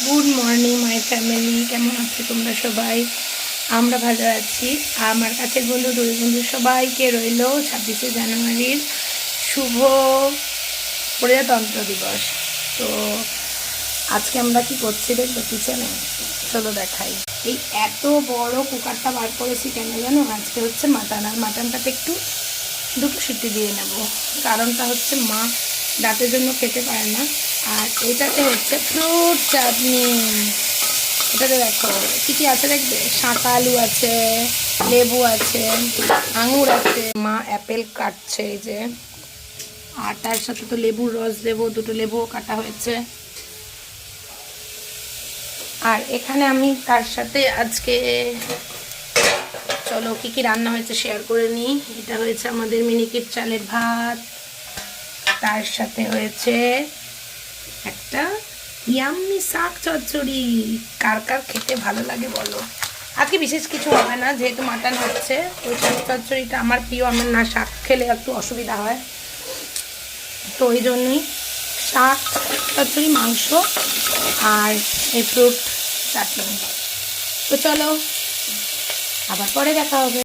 Good morning my family, কেমন আছো তোমরা সবাই? আমরা ভালো আছি। আমার কাছের বন্ধু দূরের বন্ধু সবাইকে রইল 26শে জানুয়ারির শুভ প্রজাতন্ত্র দিবস। তো আজকে আমরা কি করছি দেখবে কিচেনে, চলো দেখাই। এই এত বড় কুকারটা বার করেছি কেন জানো? আজকে হচ্ছে মাটন, আর মাটনটাতে একটু দুটো সিটি দিয়ে নেব। কারণটা হচ্ছে মা দাঁতের জন্য খেতে পারে না। আর এটাতে হচ্ছে ফ্রুট চাটনি। এটাতে দেখো কী কী আছে দেখবে, শাঁকা আলু আছে, লেবু আছে, আঙুর আছে, মা অ্যাপেল কাটছে এই যে, আর তার সাথে তো লেবুর রস দেবো, দুটো লেবুও কাটা হয়েছে। আর এখানে আমি তার সাথে আজকে চলো কী কী রান্না হয়েছে শেয়ার করে নিই। এটা হয়েছে আমাদের মিনিকেট চালের ভাত, তার সাথে হয়েছে একটা ইয়াম্মি শাক চচ্চড়ি। কার কার খেতে ভালো লাগে বলো। আজকে বিশেষ কিছু হবে না, যেহেতু মাটন হচ্ছে। ওই শাক চচ্চড়িটা আমার প্রিয়, আমার না শাক খেলে একটু অসুবিধা হয়, তো ওই জন্যই শাক চচ্চড়ি, মাংস আর এই ফ্রুট চাটনি। তো চলো আবার পরে দেখা হবে।